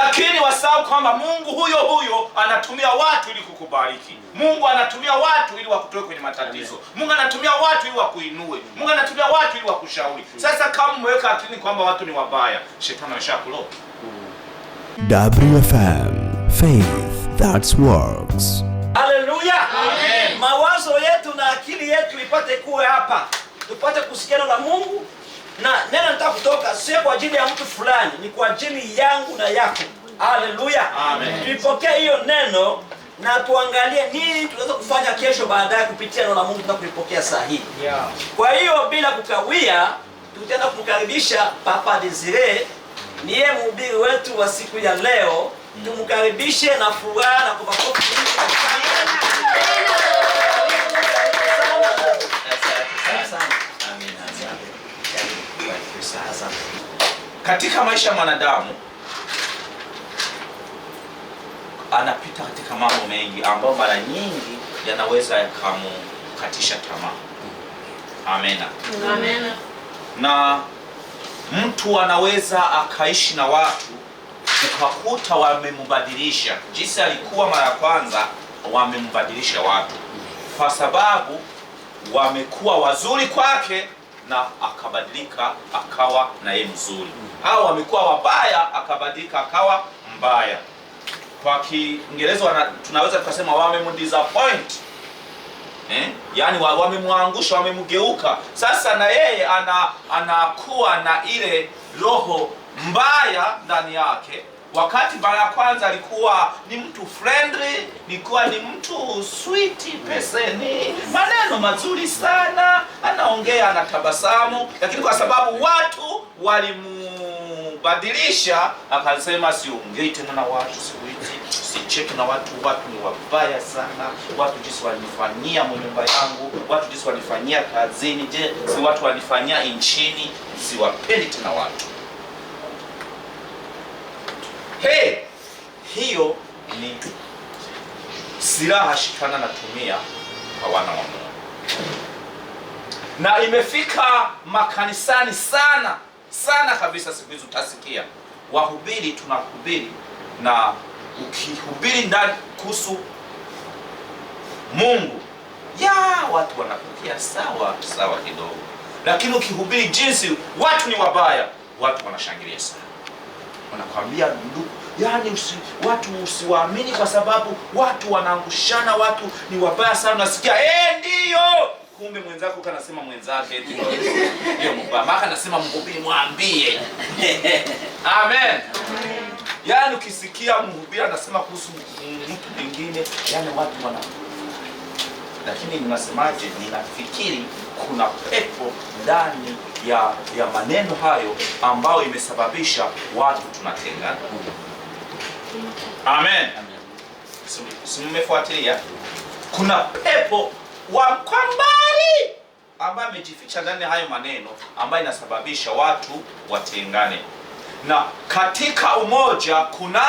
lakini wasahau kwamba Mungu huyo huyo anatumia watu ili kukubariki. Mungu anatumia watu ili wakutoe kwenye matatizo. Mungu anatumia watu ili wakuinue. Mungu anatumia watu ili wakushauri. Sasa kama umeweka akili kwamba watu ni wabaya, shetani ameshakuloga. WFM, faith that works. Haleluya. Amen. Mawazo yetu na akili yetu ipate kuwe hapa, tupate kusikia neno la Mungu, na neno nataka kutoka sio kwa ajili ya mtu fulani, ni kwa ajili yangu na yako. Haleluya. Amen. Tulipokea hiyo neno na tuangalie nini tunaweza kufanya kesho baadaye kupitia neno la Mungu tunapolipokea saa hii. Kwa hiyo bila kukawia, tutaenda kumkaribisha Papa Desire, niye mhubiri wetu wa siku ya leo. Tumkaribishe na furaha na kwa makofi. Katika maisha ya mwanadamu anapita katika mambo mengi ambayo mara nyingi yanaweza yakamkatisha tamaa. Amena. Amena. Na mtu anaweza akaishi na watu ukakuta wamembadilisha jinsi alikuwa mara ya kwanza, wamembadilisha watu kwa sababu wamekuwa wazuri kwake na akabadilika akawa na yeye mzuri, au wamekuwa wabaya akabadilika akawa mbaya. Kwa Kiingereza tunaweza tukasema wamemdisappoint, yani wamemwangusha, wamemgeuka. Sasa na yeye anakuwa na ile roho mbaya ndani yake. Wakati mara ya kwanza alikuwa ni mtu friendly, alikuwa ni mtu sweet person, maneno mazuri sana, anaongea, anatabasamu, lakini kwa sababu watu walimubadilisha, akasema siongei tena na watu, sicheki na watu ni wabaya sana, watu jinsi wanifanyia nyumba yangu, watu jinsi wanifanyia kazini, je, si watu wanifanyia nchini, siwapendi tena watu. Hiyo ni silaha shetani anatumia kwa wana wa Mungu, na imefika makanisani sana sana kabisa. Siku hizi utasikia wahubiri, tunahubiri, na ukihubiri ndani kuhusu Mungu watu wanapokea sawa kidogo, lakini ukihubiri jinsi watu ni wabaya, watu wanashangilia sana. Wanakwambia ndugu, watu usiwaamini kwa sababu watu wanaangushana, watu ni wabaya sana. Unasikia ndio, kumbe mwenzako kanasema mwenzake ndio mbaya, maka anasema mhubiri mwambie. Amen. Yani ukisikia mhubiri anasema kuhusu mtu mwingine, watu wana, lakini ninasemaje, ninafikiri kuna pepo ndani ya maneno hayo ambayo imesababisha watu tunatengana. Amen. Si mmefuatilia? Kuna pepo kwa mbali ambayo amejificha ndani ya hayo maneno ambayo inasababisha watu watengane. Na katika umoja kuna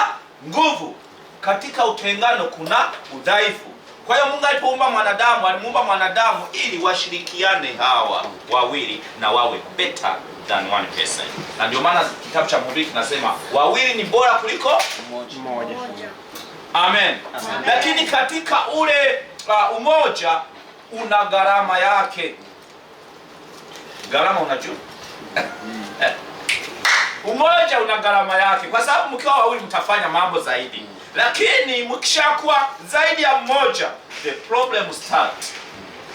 nguvu, katika utengano kuna udhaifu. Kwa hiyo Mungu alipoumba mwanadamu, alimuumba mwanadamu ili washirikiane hawa wawili na wawe better than one person. Na ndio maana kitabu cha Mhubiri kinasema wawili ni bora kuliko mmoja. Amen. Lakini katika ule umoja una gharama yake. Gharama unajua? Umoja una gharama yake, kwa sababu mkiwa wawili mtafanya mambo zaidi. Lakini mkishakuwa zaidi ya mmoja, the problem start.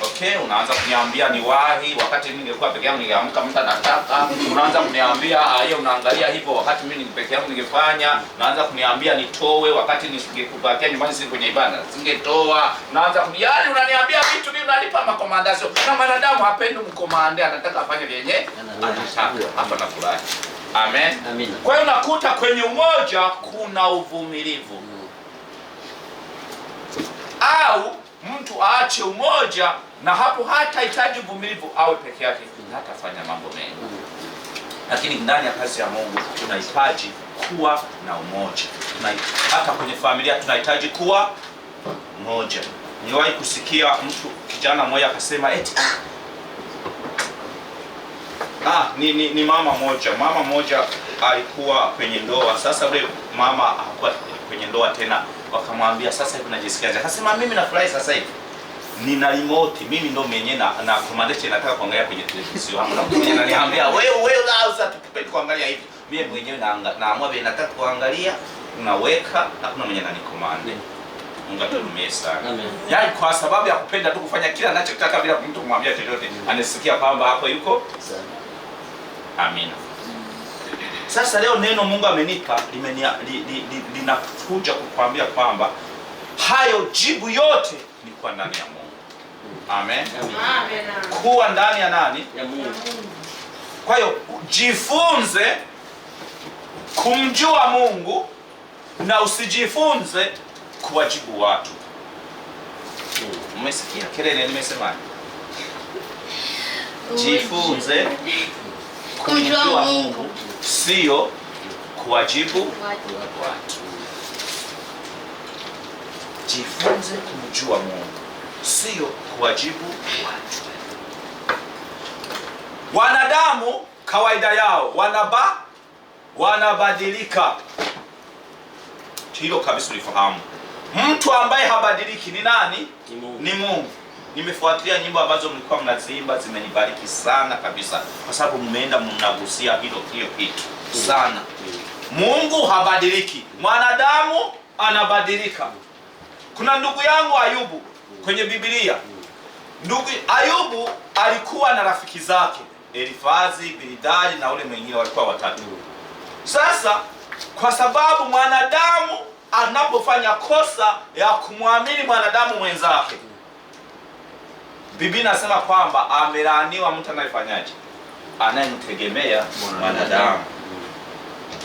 Okay, unaanza kuniambia ni wahi, wakati mimi ningekuwa peke yangu ningeamka mtu anataka. Unaanza kuniambia hiyo, unaangalia hivyo, wakati mimi peke yangu ningefanya. Unaanza kuniambia nitoe, wakati nisingekubakia nyumbani sisi kwenye ibada singetoa. Unaanza unaniambia vitu mimi, unanipa makomandasio. Na mwanadamu hapendi mkomande, anataka afanye vyenye anataka. Hapa na furahi. Amen. Amen. Kwa hiyo unakuta kwenye umoja kuna uvumilivu. Au mtu aache umoja na hapo hatahitaji uvumilivu, awe peke yake, hatafanya mambo mengi. Lakini ndani ya kazi ya Mungu tunahitaji kuwa na umoja. Hata kwenye familia tunahitaji kuwa umoja. Niwahi kusikia kijana mmoja akasema ni mama moja alikuwa kwenye ndoa. Sasa yule mama hakuwa kwenye ndoa tena, wakamwambia sasa hivi unajisikiaje? Akasema mimi nafurahi sasa hivi. Nina remote, mimi ndo mwenyewe na commandation nataka kuangalia kwenye televisheni. Hakuna mtu mwenye ananiambia wewe sasa tukipenda kuangalia hivi. Mimi mwenyewe naamua vile nataka kuangalia, unaweka, hakuna mwenye ananicommand. Mungu atuhurumie sana. Amen. Yaani kwa sababu ya kupenda tu kufanya kila anachotaka bila mtu kumwambia chochote, anasikia kwamba hapo yuko sawa. Amina. Sasa leo neno Mungu amenipa linakuja kukwambia kwamba hayo jibu yote ni kwa ndani ya Mungu. Amen. Amen. Kuwa ndani ya nani? Ya Mungu. Kwa hiyo jifunze kumjua Mungu na usijifunze kuwajibu watu. Umesikia kelele nimesemaje? Jifunze kumjua Mungu, sio kuwajibu watu. Jifunze kumjua Mungu, sio kuwajibu watu. Wanadamu kawaida yao wanabadilika. Hilo kabisa ulifahamu. Mtu ambaye habadiliki ni nani? Ni Mungu. Nimefuatilia nyimbo ambazo mlikuwa mnaziimba, zimenibariki sana kabisa, kwa sababu mmeenda mnagusia hiyo kitu sana. Mungu habadiliki, mwanadamu anabadilika. Kuna ndugu yangu Ayubu kwenye Biblia. Ndugu Ayubu alikuwa na rafiki zake Elifazi, Bildadi na ule mwingine, walikuwa watatu. Sasa kwa sababu mwanadamu anapofanya kosa ya kumwamini mwanadamu mwenzake, Biblia inasema kwamba amelaaniwa mtu anayefanyaje? Anayemtegemea mwanadamu.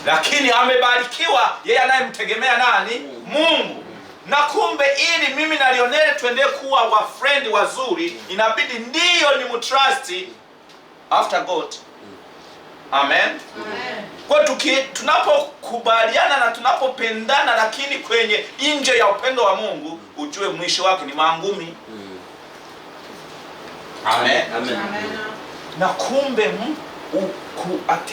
Lakini amebarikiwa yeye anayemtegemea nani? Mungu. Na kumbe ili mimi na Lionel tuendelee kuwa wa friend wazuri, inabidi ndiyo ni mtrust after God. Amen. Amen. Kwa tunapokubaliana na tunapopendana, lakini kwenye nje ya upendo wa Mungu, ujue mwisho wake ni mangumi. Amen. Amen. Na kumbe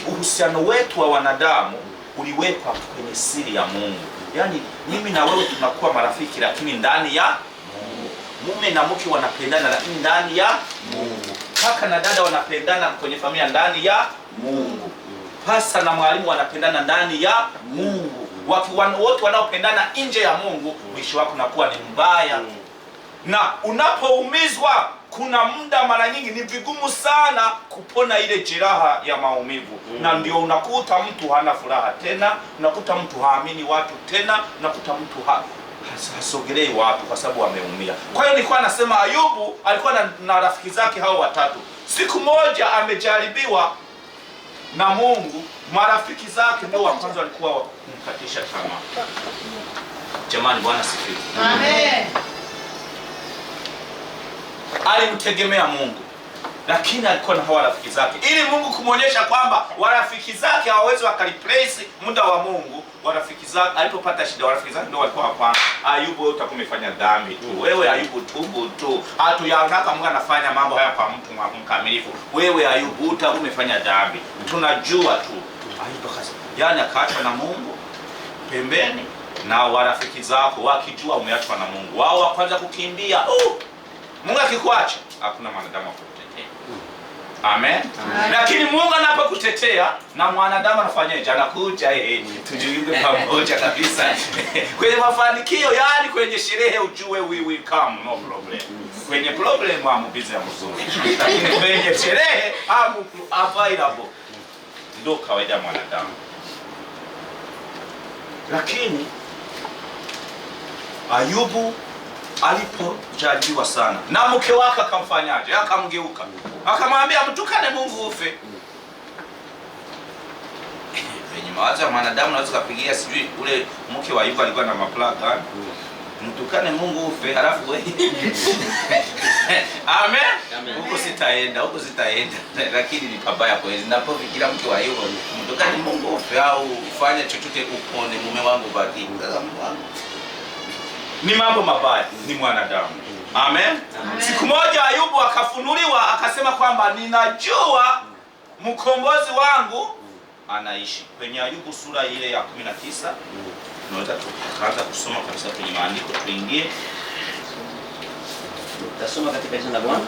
uhusiano wetu wa wanadamu uliwekwa kwenye siri ya Mungu. Yaani mimi na wewe tunakuwa marafiki, lakini ndani ya Mungu. Mume na mke wanapendana, lakini ndani ya Mungu. Kaka na dada wanapendana kwenye familia, ndani ya Mungu. Pasta na mwalimu wanapendana ndani ya Mungu. Wote wanaopendana nje ya Mungu, mwisho wako unakuwa ni mbaya. Na unapoumizwa, kuna muda mara nyingi ni vigumu sana kupona ile jeraha ya maumivu. Na ndio unakuta mtu hana furaha tena, unakuta mtu haamini watu tena, unakuta mtu hasogelei watu kwa sababu ameumia. Kwa hiyo nilikuwa nasema Ayubu alikuwa na rafiki zake hao watatu. Siku moja amejaribiwa na Mungu, marafiki zake ndio wa kwanza walikuwa kumkatisha tamaa. Jamani, Bwana sifiwe. Amen. Alimtegemea Mungu, lakini alikuwa na hawa rafiki zake, ili Mungu kumuonyesha kwamba warafiki zake hawawezi wakaliplace muda wa Mungu. Warafiki zake alipopata shida, warafiki zake ndio walikuwa hapa, Ayubu wewe utakuwa umefanya dhambi tu. Wewe Ayubu tubu tu. Hatuyaonaka Mungu anafanya mambo haya kwa mtu mkamilifu. Wewe Ayubu utakuwa umefanya dhambi. Tunajua tu. Ayubu akasema, yani akaachwa na Mungu pembeni, na warafiki zako wakijua umeachwa na Mungu, wao wakaanza kukimbia. Mungu akikuacha hakuna mwanadamu akutetea. Amen. Amen. Lakini Mungu anapokutetea na mwanadamu anafanyaje? Anakuja tujiunge pamoja kabisa. Kwenye mafanikio, yani kwenye sherehe ujue we will come, no problem. Kwenye problem amubize mzuri. Lakini kwenye sherehe available. Ndio kawaida ya mwanadamu. Lakini Ayubu alipojaribiwa sana, na mke wake akamfanyaje? Akamgeuka, akamwambia mtukane Mungu ufe. Kwenye mawazo ya mwanadamu naweza kupigia, sijui ule mke wa Ayubu alikuwa na maplaka, mtukane Mungu ufe, halafu wewe Amen. Huko sitaenda. Lakini ni pabaya kweli. Ninapofikiria mke wa Ayubu, mtukane Mungu ufe au ufanye chochote upone mume wangu baki. Sasa Mungu wangu, ni mambo mabaya, ni mwanadamu. Amen. Amen. Siku moja Ayubu akafunuliwa, akasema kwamba ninajua mkombozi wangu anaishi. Kwenye Ayubu sura ile ya 19 tunaweza tukaanza kusoma kabisa kwenye maandiko, tuingie. Tasoma katika jina la Bwana.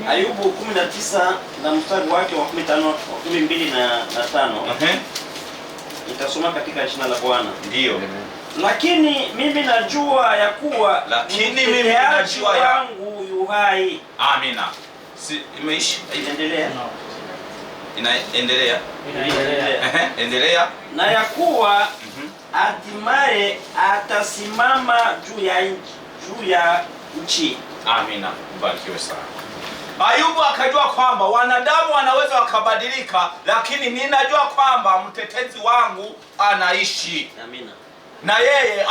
Ayubu 19 na mstari wake wa 15, 12 na 5. Nitasoma katika jina la Bwana. Ndio. Lakini mimi najua ya kuwa mteteaji wangu yu hai. Amina. Si imeishi? Endelea. Inaendelea. Endelea. Na ya kuwa hatimaye atasimama juu ya nchi. Amina. Mbarikiwe sana. Ayubu akajua kwamba wanadamu wanaweza wakabadilika, lakini ninajua kwamba mtetezi wangu anaishi. Amina. Na yeye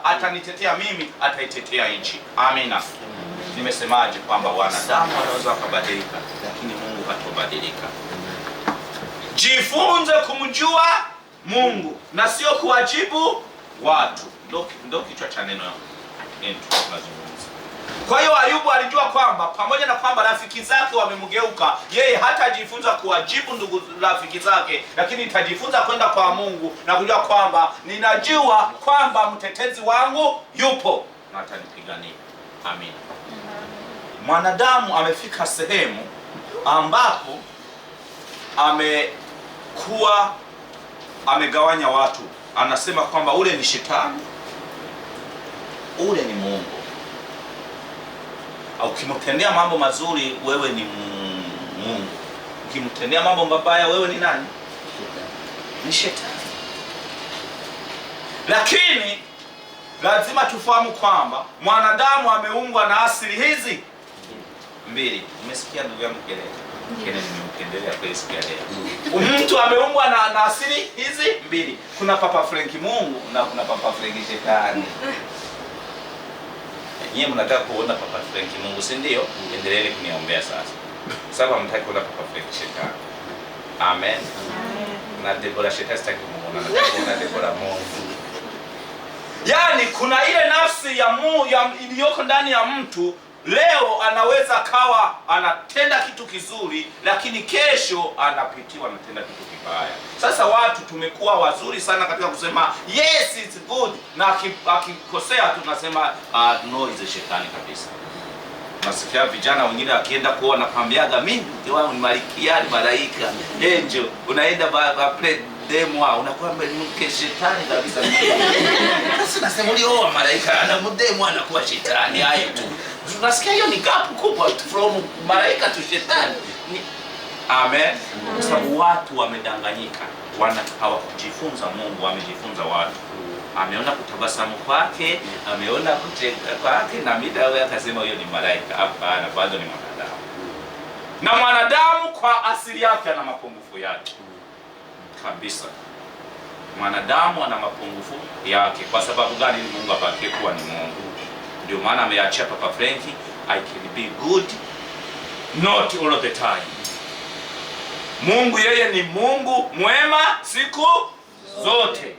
atanitetea mimi, ataitetea nchi. Amina. Nimesemaje kwamba wanadamu wanaweza wakabadilika, lakini Mungu hatobadilika. Jifunze kumjua Mungu na sio kuwajibu watu. Ndio kichwa cha neno tunazungumza. Kwa hiyo Ayubu alijua kwamba pamoja na kwamba rafiki zake wamemgeuka, yeye hatajifunza kuwajibu ndugu rafiki zake, lakini itajifunza kwenda kwa Mungu na kujua kwamba ninajua kwamba mtetezi wangu yupo na atanipigania. Amina. Mwanadamu amefika sehemu ambapo amegawanya watu. Anasema kwamba ule ni shetani, ule ni Mungu. Au ukimtendea mambo mazuri wewe ni Mungu, ukimtendea mambo mabaya wewe ni nani? Ni shetani. Lakini lazima tufahamu kwamba mwanadamu ameumbwa na asili hizi mbili. Umesikia ndugu yangu kelele? Nimempendelea kweli sikia leo. Mtu ameumbwa na asili hizi mbili. Kuna Papa Frank Mungu na kuna Papa Frank Shetani. Nyie mnataka kuona Papa Frank Mungu, si ndio? Endeleeni kuniombea sasa. Sababu mtaki kuona Papa Frank Shetani. Amen. Na Debora Shetani sitaki kumuona, nataka kuona Debora Mungu. Yaani kuna ile nafsi ya Mungu iliyoko ndani ya mtu. Leo anaweza kawa anatenda kitu kizuri, lakini kesho anapitiwa anatenda kitu kibaya. Sasa watu tumekuwa wazuri sana katika kusema yes it's good, na akikosea tunasema no is shetani kabisa. Nasikia vijana wengine akienda kuoa nakwambiaga mimi mke wangu ni malkia, ni malaika, angel. Unaenda play demo unakuwa mke shetani kabisa. Sasa nasema ulioa malaika ana mdemo anakuwa shetani, hayo tu. Tunasikia hiyo ni gap kubwa from malaika to shetani. Amen. Kwa sababu watu wamedanganyika, hawakujifunza Mungu, wamejifunza watu. Ameona kutabasamu kwake, ameona kucheka kwake, na midawe akasema hiyo ni malaika. Hapana, bado ni mwanadamu. Na mwanadamu kwa asili yake ana mapungufu yake. Kabisa. Mwanadamu ana mapungufu yake. Kwa sababu gani Mungu abakie kuwa ni Mungu? Ndio maana ameachia Papa Frank, I can be good not all the time. Mungu yeye ni Mungu mwema siku zote,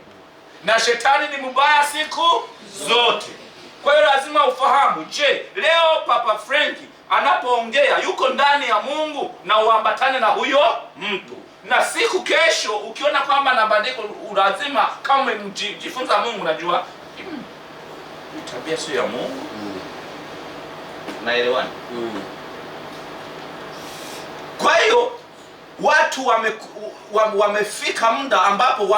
na shetani ni mbaya siku zote. Kwa hiyo lazima ufahamu, je, leo Papa Frank anapoongea yuko ndani ya Mungu na uambatane na huyo mtu. Na siku kesho ukiona kwamba anabadilika, lazima kama umejifunza Mungu unajua tabia sio ya Mungu. Naelewana? Kwa hiyo watu wamefika muda ambapo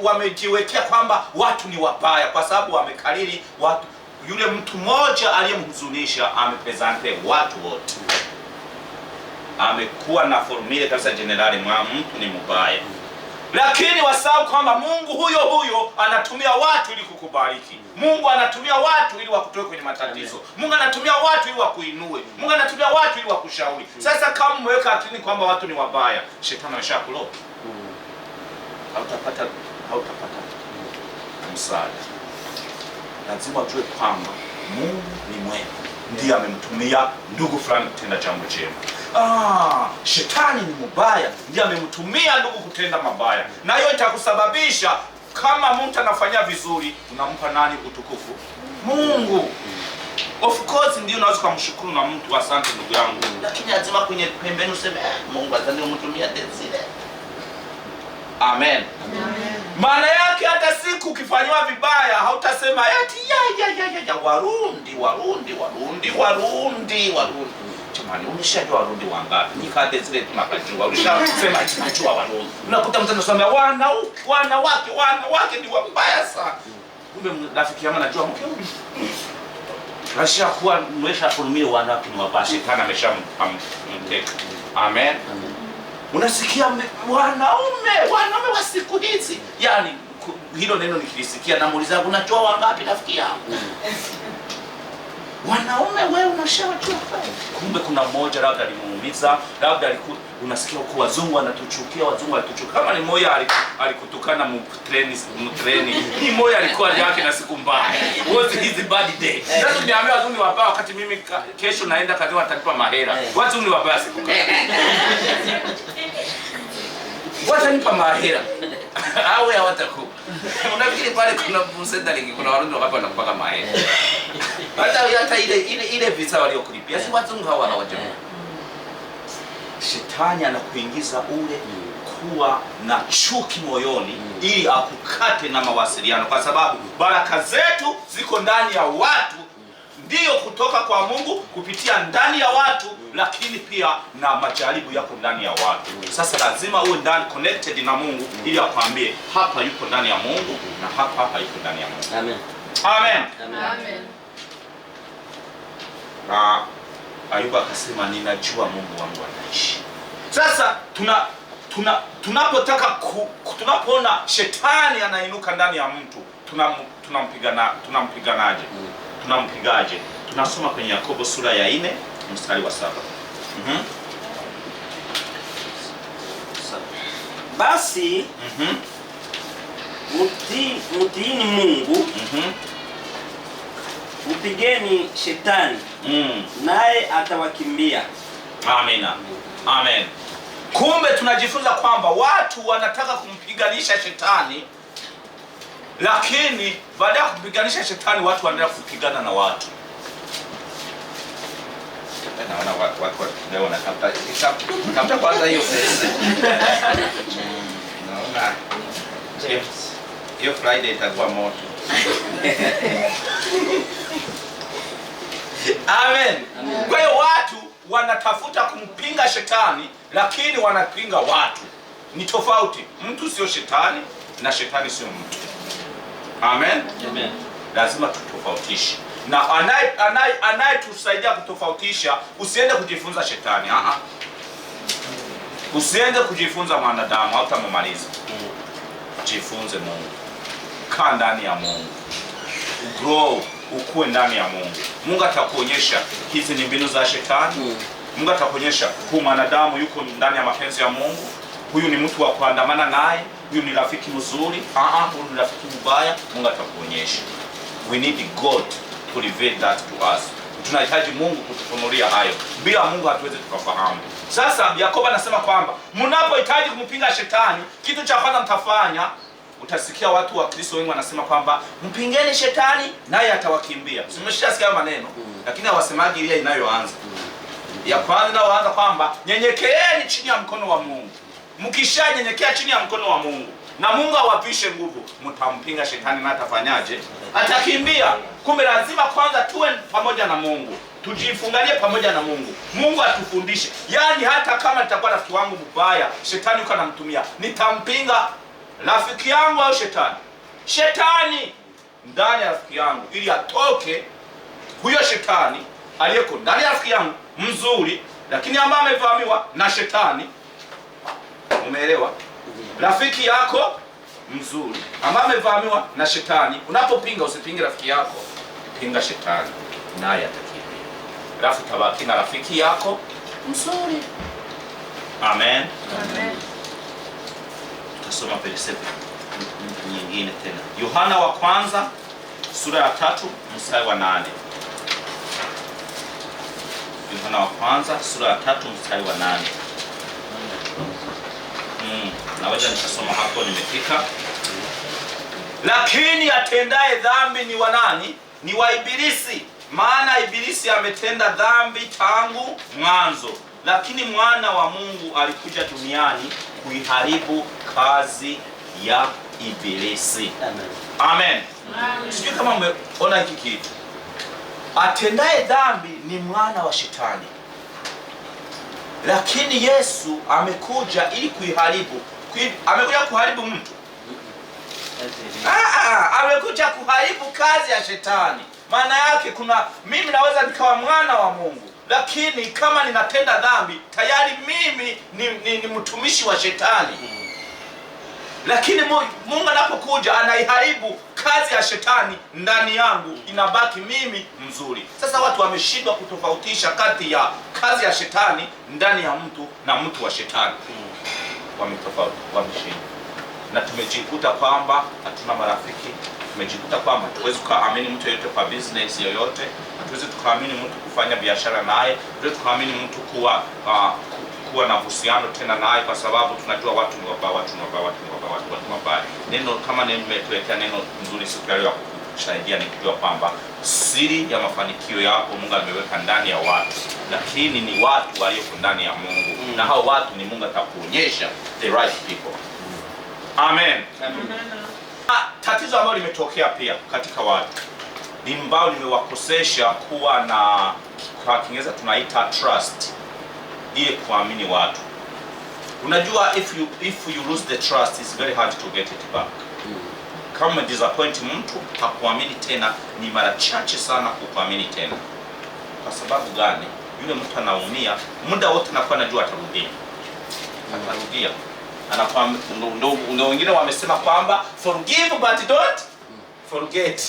wamejiwekea kwamba watu ni wabaya, kwa sababu wamekariri watu. Yule mtu mmoja aliyemhuzunisha amepresente watu wote, amekuwa na formula kabisa generali, mtu ni mbaya. Lakini wasahau kwamba Mungu huyo anatumia watu ili kukubariki. Mungu anatumia watu ili wakutoe kwenye matatizo. Mungu anatumia watu ili wakuinue. Mungu anatumia watu ili wakushauri. Sasa kama umeweka akili kwamba watu ni wabaya, shetani ameshakuloga. Hautapata msaada. Lazima ujue kwamba Mungu ni mwema, ndiye amemtumia ndugu fulani kutenda jambo jema. Shetani ni mbaya, ndiye amemtumia ndugu kutenda mabaya. Na hiyo itakusababisha kama mtu anafanya vizuri, unampa nani utukufu? Mungu. Of course ndio unaweza kumshukuru na mtu asante ndugu yangu, lakini lazima kwenye pembeni useme Mungu asante umtumia Desire. Amen. Maana yake hata siku ukifanywa vibaya hautasema eti ya Warundi. Jamani, umeshajua Warundi wangapi? Nikade zile tunakajua. Ulishasema tunajua Warundi. Unakuta mtu anasema wanawake ni wabaya sana. Kumbe rafiki yangu anajua mke huyu. Rasha kuwa mwesha fulumie wanawake ni wabaya. Shetani ameshamteka. Amen. Unasikia wanaume wa siku hizi. Yaani hilo neno nikilisikia namuuliza unajua wangapi rafiki yangu? Wanaume wewe unashajua. Kumbe kuna mmoja labda alimuumiza, labda alikuwa unasikia huko wazungu wanatuchukia, kama ni moja alikutukana mtreni. Ni moja alikuwa yake na siku mbaya. Was his bad day. Sasa niambia wazungu wabaya wakati mimi kesho naenda kazi watanipa mahera. Wazungu wabaya siku. Watanipa mahera. Au hawataku. Unafikiri pale kuna msendali kuna Warundi wakati wanapaka mahera. Hata ile visa waliokulipia si wazungu hawa hawajua. Shetani anakuingiza ule kuwa na chuki moyoni ili akukate na mawasiliano, kwa sababu baraka zetu ziko ndani ya watu, ndio kutoka kwa Mungu kupitia ndani ya watu, lakini pia na majaribu yako ndani ya watu. Sasa lazima uwe ndani connected na Mungu ili akwambie hapa yuko ndani ya Mungu na hapa hayuko ndani ya Mungu. Amen. Amen. Amen. Na Ayubu akasema ninajua Mungu wangu anaishi. Sasa tunapoona shetani anainuka ndani ya mtu, tunampiganaje? Tunampigaje? Tunasoma kwenye Yakobo sura ya 4 mstari wa 7. Basi mtiini Mungu, upigeni shetani, naye atawakimbia. Amina. Amen. Kumbe tunajifunza kwamba watu wanataka kumpiganisha shetani, lakini baada ya kumpiganisha shetani watu wanaenda kupigana na watu. Naona watu leo wanatafuta kwanza hiyo pesa. Naona hiyo Friday itakuwa moto. Amen. Kwa hiyo watu wanatafuta kumpinga shetani, lakini wanapinga watu. Ni tofauti. Mtu sio shetani na shetani sio mtu. Amen. Amen. Lazima tutofautishe. Na anayetusaidia kutofautisha, usiende kujifunza shetani. Usiende kujifunza mwanadamu hata mumaliza. Jifunze Mungu. Kaa ndani ya Mungu. Grow, ukue ndani ya Mungu. Mungu atakuonyesha hizi ni mbinu za shetani. Mungu atakuonyesha huyu mwanadamu yuko ndani ya mapenzi ya Mungu. Huyu ni mtu wa kuandamana naye, huyu ni rafiki mzuri, huyu ni rafiki mbaya. Mungu atakuonyesha. We need God to reveal that to us. Tunahitaji Mungu kutufunulia hayo. Bila Mungu hatuwezi tukafahamu. Sasa Yakobo anasema kwamba mnapohitaji kumpinga shetani, kitu cha kwanza mtafanya, utasikia watu wa Kristo wengi wanasema kwamba mpingeni shetani naye atawakimbia. Simeshasikia maneno, lakini hawasemaji ile inayoanza. Ya kwanza inayoanza kwamba nyenyekeeni chini ya mkono wa Mungu. Mkishanyenyekea chini ya mkono wa Mungu na Mungu awapishe nguvu, mtampinga shetani na atafanyaje? Atakimbia. Kumbe lazima kwanza tuwe pamoja na Mungu. Tujifunganie pamoja na Mungu. Mungu atufundishe. Yaani hata kama nitakuwa rafiki wangu mbaya, shetani yuko anamtumia, nitampinga rafiki yangu au shetani? Shetani ndani ya rafiki yangu ili atoke huyo shetani aliyeko ndani ya rafiki yangu mzuri, lakini ambaye amevamiwa na shetani. Umeelewa? Rafiki yako mzuri ambaye amevamiwa na shetani, unapopinga usipinge rafiki yako, pinga shetani naye atakimbia. Alafu tabaki na rafiki yako mzuri. Amen. Amen. Tutasoma verse nyingine tena. Yohana wa kwanza sura ya 3 mstari wa 8. Yohana wa kwanza sura ya 3 mstari wa 8. Naweza nikasoma hapo, nimefika. Lakini atendaye dhambi ni wa nani? Ni wa Ibilisi. maana Ibilisi ametenda dhambi tangu mwanzo, lakini mwana wa Mungu alikuja duniani kuiharibu kazi ya Ibilisi. Amen. Sijui kama umeona hiki kitu. Atendaye dhambi ni mwana wa Shetani, lakini Yesu amekuja ili kuiharibu. Amekuja kuharibu mtu? Amekuja kuharibu kazi ya Shetani. Maana yake mimi naweza nikawa mwana wa Mungu, lakini kama ninatenda dhambi tayari mimi ni mtumishi wa Shetani. Lakini Mungu anapokuja anaiharibu kazi ya Shetani ndani yangu, inabaki mimi mzuri. Sasa watu wameshindwa kutofautisha kati ya kazi ya Shetani ndani ya mtu na mtu wa Shetani. Wameshindwa. Na tumejikuta kwamba hatuna marafiki. Tumejikuta kwamba hatuwezi kuamini mtu yeyote kwa business yoyote. Hatuwezi tukaamini mtu kufanya biashara naye. Hatuwezi tukaamini mtu kuwa na uhusiano tena naye, kwa sababu tunajua watu ni wabaya. Neno kama nimetuletea neno nzuri siku ya leo kusaidia ni kujua kwamba siri ya mafanikio yako Mungu ameweka ndani ya watu, lakini ni watu walioko ndani ya Mungu. Na hao watu ni Mungu atakuonyesha the right people. Amen. Tatizo ambalo limetokea pia katika watu ni ambao limewakosesha kuwa na, kwa Kiingereza tunaita trust, ile kuamini watu. Unajua if you lose the trust, it's very hard to get it back. Kama disappoint mtu hakuamini tena, ni mara chache sana kukuamini tena. Kwa sababu gani? Yule mtu anaumia muda wote, anakuwa anajua atarudia. Ndio wengine wamesema kwamba forgive but don't forget.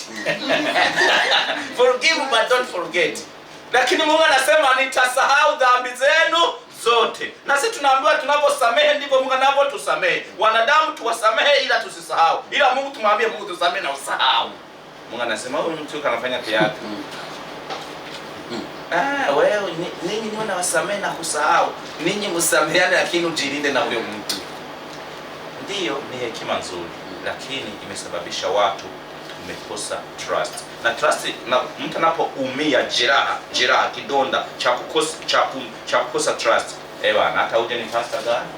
Forgive but don't forget. Lakini Mungu anasema nitasahau dhambi zenu zote. Na sisi tunaambiwa tunaposamehe ndivyo Mungu anavyotusamehe. Wanadamu tuwasamehe ila tusisahau. Ila Mungu tumwambie Mungu tusamehe na usahau. Mungu anasema huyu mtu kanafanya teatro. Wewe ninyi ni wanawasamehe na kusahau. Ninyi msameheane lakini ujilinde na huyo mtu. Ndiyo, ni hekima nzuri, lakini imesababisha watu tumekosa trust. Na trust, na mtu anapoumia jeraha kidonda cha kukosa trust. Bwana, hata uje ni pastor gani?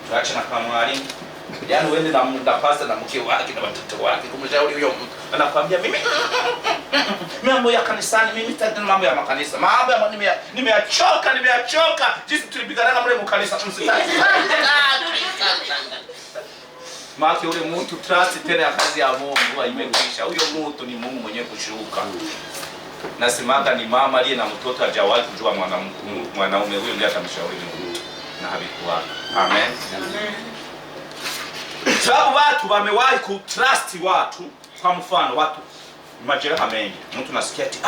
Tuache na kama mwalimu. Yaani uende na pastor na mke wake na watoto wake kumshauri huyo mtu. Anakuambia mimi mambo ya kanisani, mimi sitaki mambo ya makanisa. Mambo ya nimeyachoka. Jinsi tulipigana mle mkanisa msitaki. Maki ule mtu trust tena ya kazi ya Mungu imekwisha. Huyo mtu ni Mungu mwenyewe kushuka. Nasemaga ni mama aliye na mtoto hajawahi kujua mwanaume huyo ndiye atamshauri mtu na habikuwa. Amen. Sababu watu wamewahi kutrust watu. Kwa mfano watu majeraha mengi, mtu nasikia ati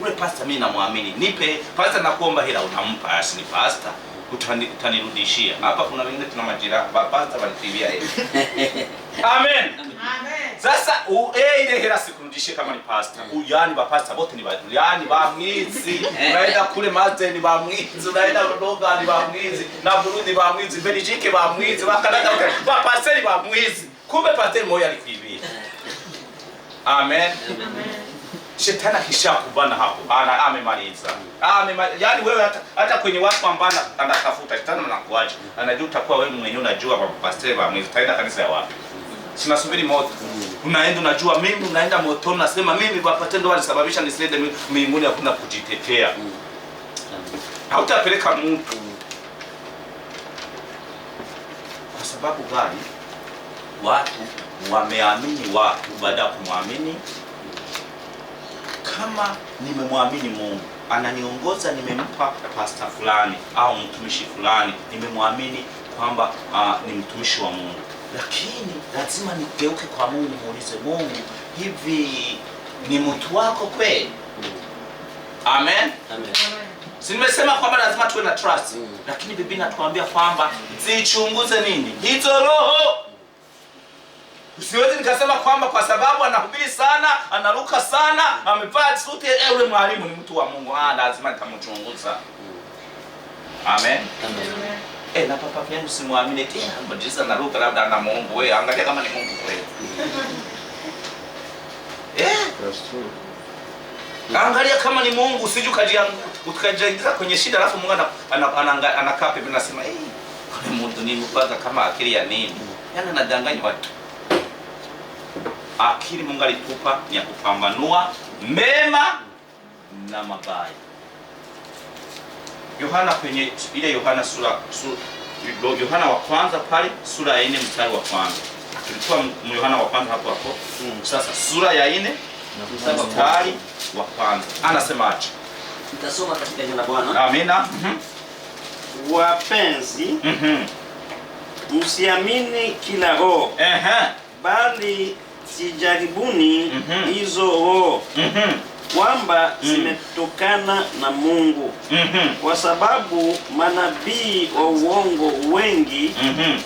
ule pastor mimi namwamini, nipe pastor, nakuomba hela, unampa, asi ni pastor, utanirudishia. Hapa kuna wengine tuna majeraha, pastor walitibia hela. Amen. Sasa ile hela sikurudishie kama ni pastor. Yani pastor wote ni yani bamwizi. Unaenda kule Master ni bamwizi, unaenda Rodoga ni bamwizi, na Burundi bamwizi, Belgique bamwizi, Canada pastor ni bamwizi. Kumbe pastor moja alikuibia. Amen. Shetani akishakubana hapo, amemaliza. Yaani wewe hata kwenye watu ambao anatafuta shetani anakuacha. Anajua utakuwa wewe mwenyewe unajua kwa pastor wa mwezi taenda kanisa ya wapi. Sinasubiri moto. Unaenda unajua mimi unaenda moto unasema mimi bapate ndo walisababisha nisiende mbinguni, hakuna kujitetea. Hautapeleka mtu. Kwa sababu gani? Watu wameamini watu baada ya kumwamini. Kama nimemwamini Mungu, ananiongoza, nimempa pastor fulani au mtumishi fulani, nimemwamini kwamba ni mtumishi wa Mungu. Lakini lazima nigeuke kwa Mungu, muulize Mungu, hivi ni mtu wako kweli? Amen. Si nimesema kwamba lazima tuwe na trust. Lakini Biblia inatuambia kwamba zichunguze nini? Hizo roho. Usiwezi nikasema kwamba kwa sababu anahubiri sana, anaruka sana, amevaa suti, yule mwalimu ni mtu wa Mungu. Lazima nitamchunguza. Amen. Na papa yangu simwamini tena, mbona anaruka labda ana Mungu. Wewe angalia kama ni Mungu kweli. That's true. Angalia kama ni Mungu, usije ukajiingiza kwenye shida alafu Mungu anakaa pembeni anasema Mungu ni mpaka kama akili ya nini? Yaani anadanganya watu. Akili Mungu alitupa ni ya kupambanua mema na mabaya. Yohana kwenye ile Yohana Yohana wa kwanza pale sura ya 4 mstari wa kwanza. Tulikuwa Yohana wa kwanza hapo. Sasa sura ya 4 mstari wa kwanza. Anasemaje? Nitasoma katika jina la Bwana. Amina. Wapenzi, msiamini kila roho, bali sijaribuni hizo roho kwamba zimetokana na Mungu, kwa sababu manabii wa uongo wengi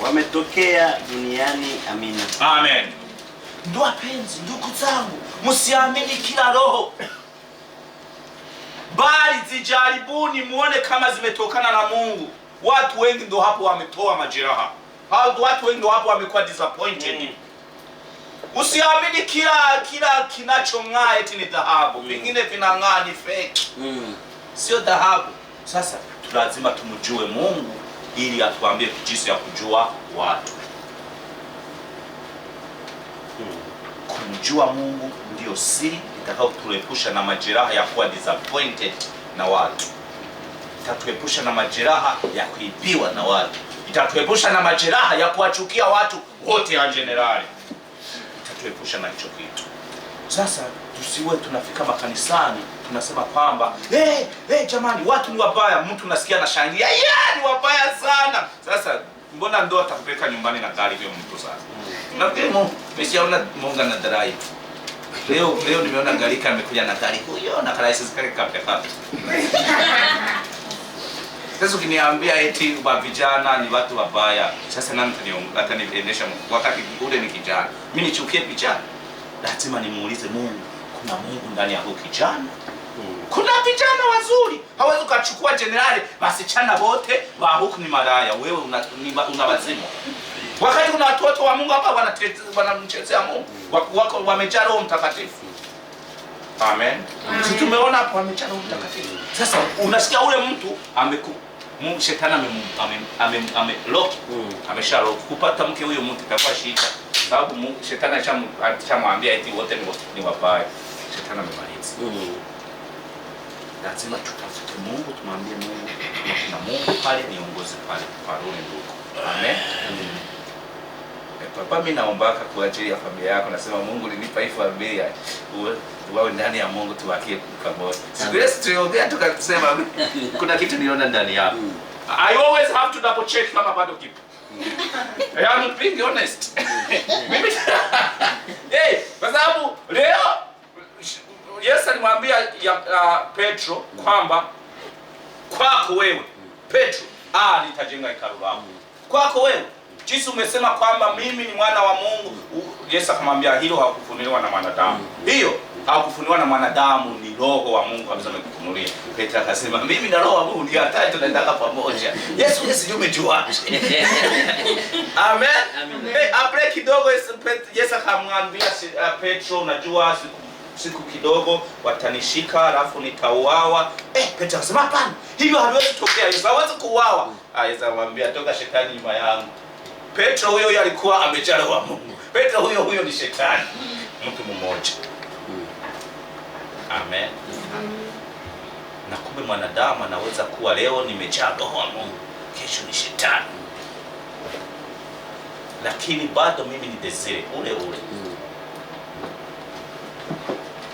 wametokea duniani. Amina. Amen. Ndio wapenzi, ndugu zangu, msiamini kila roho, bali zijaribuni muone kama zimetokana na Mungu. Watu wengi ndio hapo wametoa majeraha. Watu wengi ndio hapo wamekuwa disappointed. Usiamini kila kinachong'aa eti ni dhahabu. Vingine vinang'aa ni fake. Sio dhahabu. Sasa lazima tumjue Mungu ili atuambie jinsi ya kujua watu. Kumjua Mungu ndio siri itakayotuepusha na majeraha ya kuwa disappointed na watu. Itatuepusha na majeraha ya kuibiwa na watu. Itatuepusha na majeraha ya kuwachukia watu wote ya generali. Itatuepusha na hicho kitu. Sasa tusiwe tunafika makanisani tunasema kwamba jamani watu ni wabaya, mtu nasikia anashangilia ni wabaya sana. Sasa mbona ndo atakupeleka nyumbani na gari hiyo mtu sasa? Nafikiri nimeshaona Mungu na drive. Leo nimeona gari amekuja na gari huyo na license kake kapya. Sasa ukiniambia eti vijana ni watu wabaya, sasa nani ataniendesha wakati ule ni kijana? Mimi nichukie kijana? Lazima nimuulize Mungu, kuna Mungu ndani ya huyo kijana? Kuna vijana wazuri. Hawezi kuchukua generali wasichana wote wa huku ni maraya. Wewe una wazimu. Wakati kuna watoto wa Mungu hapa wanamchezea Mungu. Wako wamejaa Roho Mtakatifu. Amen. Sisi tumeona hapo wamejaa Roho Mtakatifu. Sasa unasikia ule mtu Mungu shetani amelock. Amesha lock. Kupata mke huyo mtu itakuwa shida. Sababu Mungu shetani achamwambia eti wote ni wabaya. Shetani amemaliza. Lazima tutafute Mungu, tumwambie Mungu na Mungu pale niongoze pale paroni ndugu. Amen. Papa mimi naomba kwa ajili ya familia yako, nasema Mungu linipa hii familia wawe ndani ya Mungu tuwakie pamoja. Siwezi tuongea tukasema kuna kitu niona ndani yako. I always have to double check kama bado kipo. I am being honest. Mimi kwa sababu leo Yesu alimwambia Petro kwamba kwako wewe Petro nitajenga hekalu langu. Kwako wewe jinsi umesema kwamba mimi ni mwana wa Mungu. Yesu akamwambia hilo hakufunuliwa na mwanadamu. Hiyo hakufunuliwa na mwanadamu, ni Roho wa Mungu amesema kufunulia. Petro akasema mimi na Roho wa Mungu ni hatari, tunaendaka pamoja. Yesu umejua. Amen. Apre kidogo Yesu akamwambia Petro, unajua siku kidogo watanishika alafu nitauawa. Petro akasema hapana, hivyo haliwezi tokea. Yesu hawezi kuuawa. Yesu akamwambia toka shetani nyuma yangu. Petro huyo alikuwa amejaa Roho wa Mungu. Petro huyo ni shetani. Mtu mmoja. Amen. Na kumbe mwanadamu anaweza kuwa leo nimejaa Roho wa Mungu, kesho ni shetani. Lakini bado mimi ni desire ule.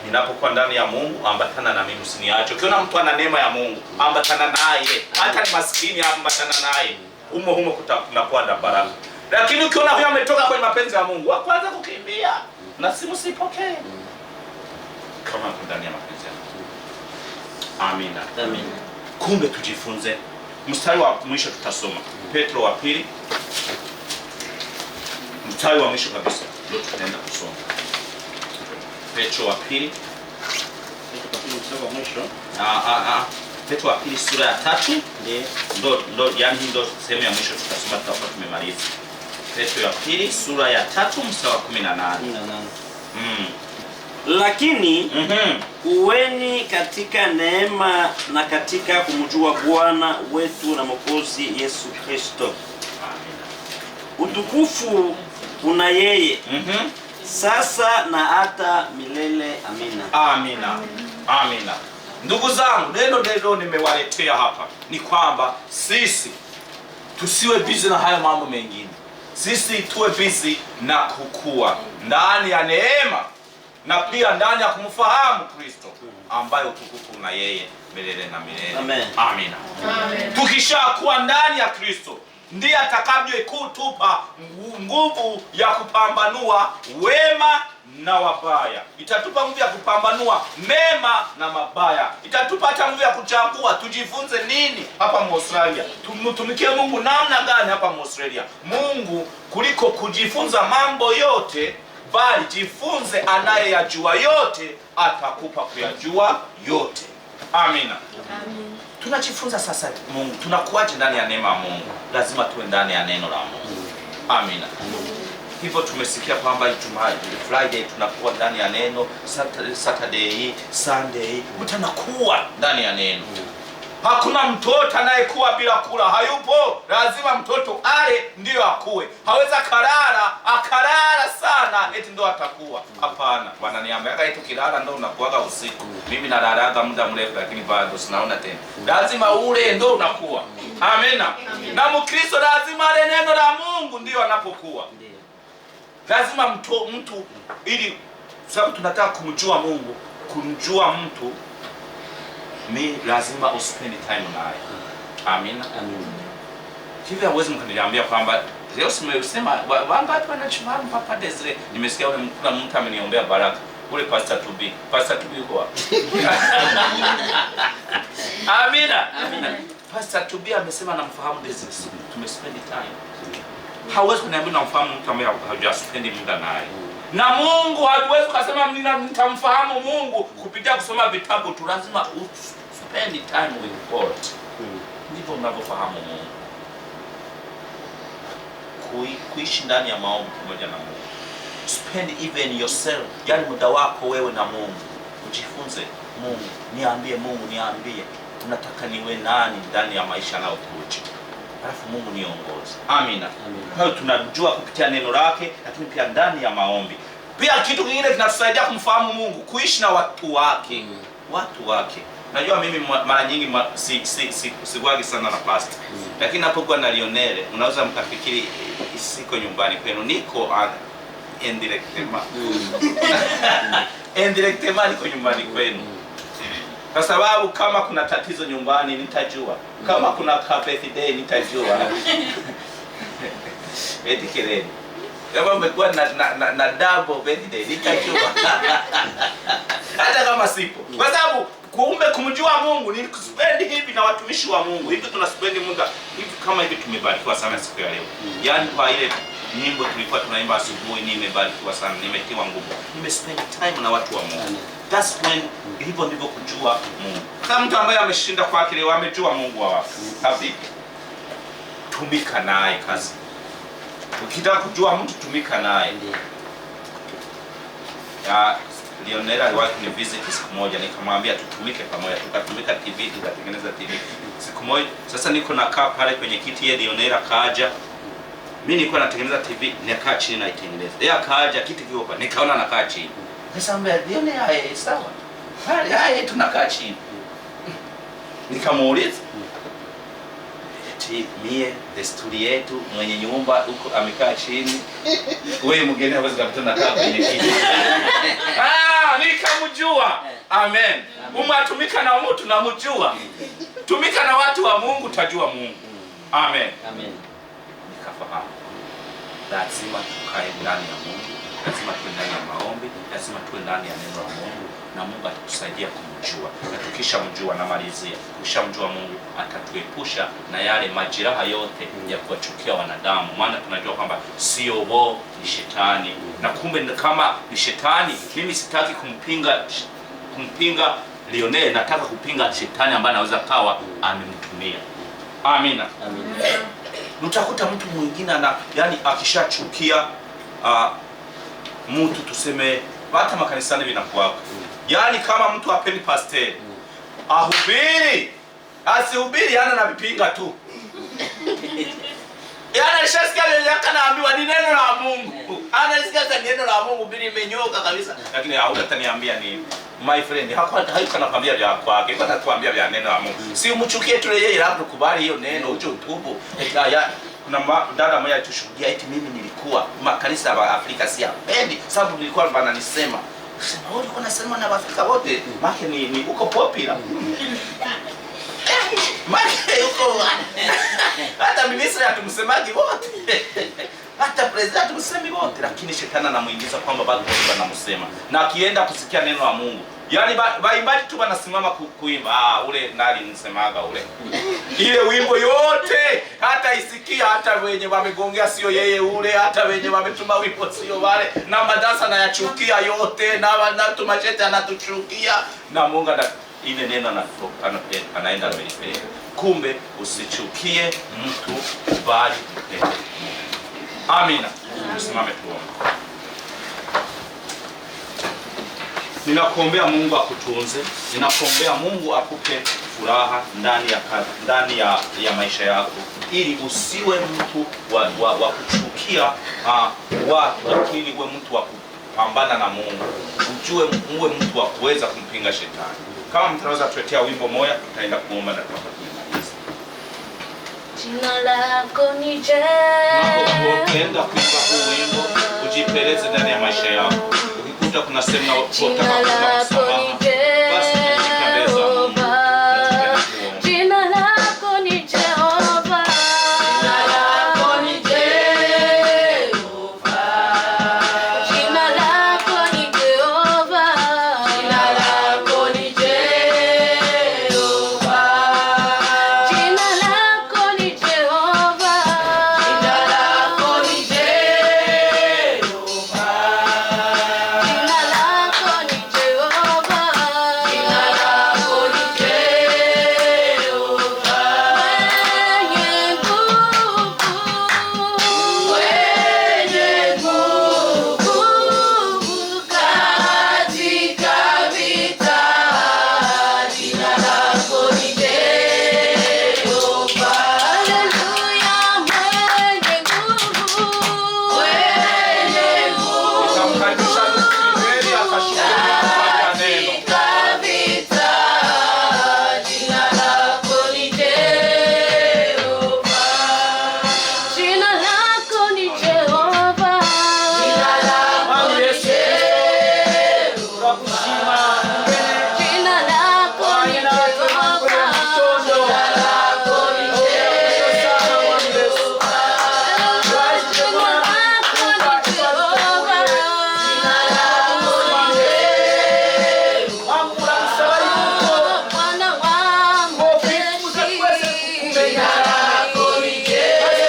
Ninapokuwa ndani ya Mungu, ambatana na mimi usiniache. Ukiona mtu ana neema ya Mungu, ambatana naye. Hata ni maskini, ambatana naye. Humo kutakuwa na baraka. Lakini ukiona huyo ametoka kwenye mapenzi ya Mungu, kwanza kukimbia na simu sipokee. Kama ndani ya mapenzi ya Mungu. Amina. Amen. Kumbe tujifunze. Mstari wa mwisho tutasoma. Petro wa pili. Mstari wa mwisho kabisa. Ndio tutaenda kusoma. Petro wa pili. Mstari wa mwisho. Petro wa pili sura ya 3. Ndio yani ndio sehemu ya mwisho tutasoma tutakuwa tumemaliza. Petro ya pili sura ya 3 mstari wa 18. Lakini uweni katika neema na katika kumjua Bwana wetu na Mwokozi Yesu Kristo. Utukufu una yeye sasa na hata milele. Amina. Amina. Amina. Ndugu zangu, neno nimewaletea hapa ni kwamba sisi tusiwe busy na haya mambo mengine. Sisi tuwe busy na kukua ndani ya neema na pia ndani ya kumfahamu Kristo ambaye utukufu na yeye milele na milele. Amen. Amina. Amen. Tukishakuwa ndani ya Kristo ndiye atakayekutupa nguvu ya kupambanua wema na wabaya. Itatupa nguvu ya kupambanua mema na mabaya. Itatupa hata nguvu ya kuchagua tujifunze nini hapa Australia. Tumtumikie Mungu namna gani hapa Australia. Mungu kuliko kujifunza mambo yote, bali jifunze anayeyajua yote, atakupa kuyajua yote. Amina. Amen. Tunajifunza sasa Mungu, tunakuaje ndani ya neema ya Mungu? Lazima tuwe ndani ya neno la Mungu. Amina. Hivyo tumesikia kwamba Ijumaa, Friday tunakuwa ndani ya neno, Saturday, Sunday tunakuwa ndani ya neno. Hakuna mtoto anayekuwa bila kula, hayupo. Lazima mtoto ale ndio akue. Haweza akarara sana eti ndio atakuwa. Hapana. Wananiambia eti kilala ndio unakuaga usiku. Mimi nalalaga muda mrefu lakini bado sinaona tena. Lazima ule ndio unakuwa. Amina. Na Mkristo lazima ale neno la Mungu ndio anapokuwa. Lazima mtu ili sababu tunataka kumjua Mungu, kumjua mtu ni lazima uspend time naye. Amina. Hivi hawezi mkaniambia kwamba leo simesema wangapi wanachufahamu Papa Desire. Nimesikia kuna mtu ameniombea baraka. Ule Pastor Tubi. Pastor Tubi yuko wapi? Amina. Amina. Pastor Tubi amesema namfahamu Desire. Tumespend time. Hawezi kuniambia namfahamu mtu ambaye hajaspendi muda naye. Na Mungu hawezi kusema nitamfahamu Mungu kupitia kusoma vitabu tu. Lazima spend time with God. Ndipo unavyofahamu Mungu. Kuishi ndani ya maombi pamoja na Mungu. Spend even yourself, yani muda wako wewe na Mungu. Ujifunze Mungu, niambie Mungu, niambie unataka niwe nani ndani ya maisha yanayokuja. Alafu Mungu niongoze. Amina. Kwa hiyo tunajua kupitia neno lake, lakini pia ndani ya maombi. Pia kitu kingine kinatusaidia kumfahamu Mungu, kuishi na watu wake. Watu wake. Najua mimi mara nyingi sikuagi sana na pastor. Lakini napokuwa na Lionel, unaweza mkafikiri siko nyumbani kwenu, niko indirectement. Indirectement niko nyumbani kwenu. Kwa sababu kama kuna tatizo nyumbani nitajua. Kama kuna birthday nitajua. Eti kelele. Kama umekuwa na double birthday nitajua. Hata kama sipo. Kwa sababu kumbe kumjua Mungu ni kuspendi hivi na watumishi wa Mungu. Hivi tunaspendi muda hivi kama hivi tumebarikiwa sana siku ya leo. Yaani kwa ile nyimbo tulikuwa tunaimba asubuhi nimebarikiwa sana, nimetiwa nguvu. Nimespend time na watu wa Mungu. That's when hivyo ndivyo kujua Mungu. Kama mtu ambaye ameshinda kwake leo amejua Mungu wa wapi. Hapi. Tumika naye kazi. Ukitaka kujua mtu tumika naye. Ya Lionel aliwahi kunivisit siku moja, nikamwambia tutumike pamoja, tukatumika TV, tukatengeneza TV. Siku moja sasa niko nakaa pale kwenye kiti, yeye Lionel akaja. Mimi nilikuwa natengeneza TV, nikaa chini na itengeneza. Yeye akaja kiti kiko hapa, nikaona nakaa chini. Nikamwambia Lionel, sawa. Haya tunakaa chini. Nikamuuliza mie desturi yetu mwenye nyumba huko amekaa chini, wewe mgeni hawezi kupita kaa kwenye kiti. Nikamjua. Amen. Umatumika na mtu namjua. Tumika na watu wa Mungu tajua Mungu. Amen. Amen. Nikafahamu. Lazima tukae ndani ya Mungu. Lazima tuwe ndani ya maombi. Lazima tuwe ndani ya neno la Mungu. Na Mungu atatusaidia kumjua. Na tukishamjua na malizia, tukishamjua Mungu atatuepusha na yale majeraha yote ya kuwachukia wanadamu. Maana tunajua kwamba sio wao, ni shetani. Na kumbe kama ni shetani, mimi sitaki kumpinga Lionel, nataka kupinga shetani ambaye anaweza kawa amemtumia. Amina. Amina. Utakuta mtu mwingine yani akishachukia mtu tuseme hata makanisani vinakuwa. Yaani kama mtu apendi pastor ahubiri, asihubiri yana na vipinga tu. Yaani alishasikia leo anaambiwa ni neno la Mungu. Anasikia neno la Mungu bili imenyoka kabisa. Lakini hautataniambia nini? My friend, hayuko nakwambia vya kwake, bado atuambia vya neno la Mungu. Si umchukie tu yeye, labda kubali hiyo neno uje utubu. Kuna dada mmoja tushuhudia eti mimi nilikuwa makanisa ya Afrika siyapendi sababu nilikuwa bananisema. Sema wewe ulikuwa unasema na Afrika wote, maana ni uko popular. Maana uko hata ministry hatumsemaji wote. Hata president hatumsemi wote, lakini shetani anamuingiza kwamba bado wanamsema. Na akienda kusikia neno la Mungu, yaani baimbaji tu wanasimama kuimba, ule nali nisemaga ule. Ile wimbo yote hata isikia, hata wenye wamegongea sio yeye ule, hata wenye wametuma wimbo sio wale, na madansa na yachukia yote, na tumachete anatuchukia, na Mungu ile neno anaenda mbele. Kumbe usichukie mtu, bali mpende. Amina. Tusimame tuombe. Ninakuombea Mungu akutunze. Ninakuombea Mungu akupe furaha ndani ya maisha yako, ili usiwe mtu wa kuchukia watu, lakini uwe mtu wa kupambana na Mungu. Uwe mtu wa kuweza kumpinga shetani. Kama mtaweza tuletea wimbo moja, tutaenda kuomba na tutakumaliza. Jina lako ni jema. Ukienda kuimba huu wimbo, ujipeleze ndani ya maisha yako. Ukikuta kuna sehemu na utaka kuomba msamaha, basi jipeleze Mungu. Jina lako ni Jehova. Jina lako ni Jehova. Jina lako ni Jehova. Jina lako ni Jehova. Jina lako ni Jehova. Jina lako ni Jehova. Jina lako ni Jehova. Jina lako ni Jehova. Wenye nguvu katika vita. Jina lako ni Jehova. Haleluya. Mwenye nguvu. Wenye nguvu Tutamkaribisha Msibeli akashuhudia katika vita. Jina lako ni Jehova. Jina lako ni Jehova. Jina lako ni Jehova. Jina lako ni Jehova. Jina lako ni Jehova. Jina lako ni Jehova. Jina lako ni Jehova. Bwana wangu Yesu. Jina lako ni Jehova.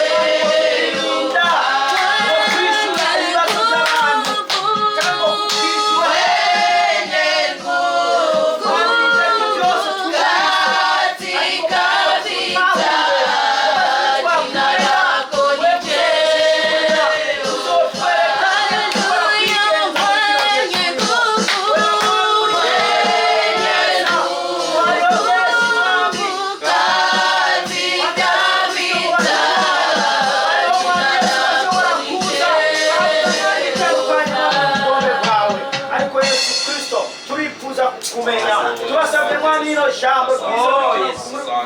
ariko Yesu Kristo turifuza kumenya tubasabye mwami ino jambo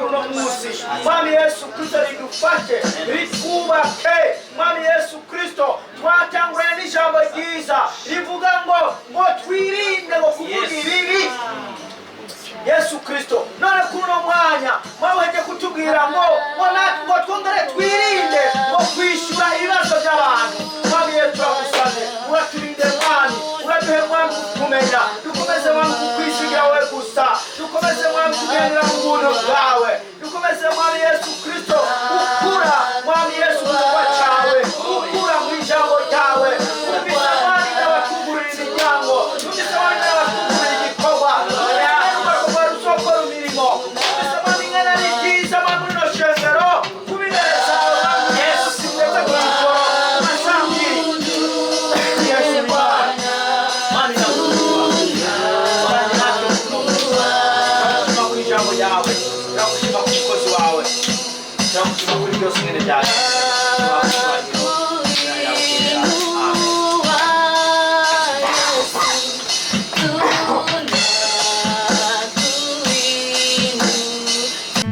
kuno munsi mwami Yesu Kristo ridufashe ritwubake mwami Yesu Kristo twatanguranye n'ijambo ryiza rivuga ngo twirinde ngo kuvuga ibibi Yesu Kristo none kuno mwanya mwabaje kutubwira ngo twongere twirinde ngo kwishura ibibazo by'abantu mwami Yesu turagusabe uraturinde mwami uraduhe mwami kumenya dukomeze mwami kukwishigira we gusa dukomeze mwami kugendera mu buntu bwawe dukomeze mwami Yesu Kristo ukura mwami Yesu kuva cyawe ukura mu ijambo ryawe ubisa mwami n'abatugurira imiryango ubisa mwami n'abatugurira igikorwa sokora imirimo ubisa mwami ngana ni byiza mwami no shengero kubireza mwami Yesu simeze kujoro masambi Yesu Bwana mwami chake.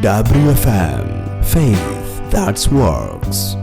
WFM, faith that works.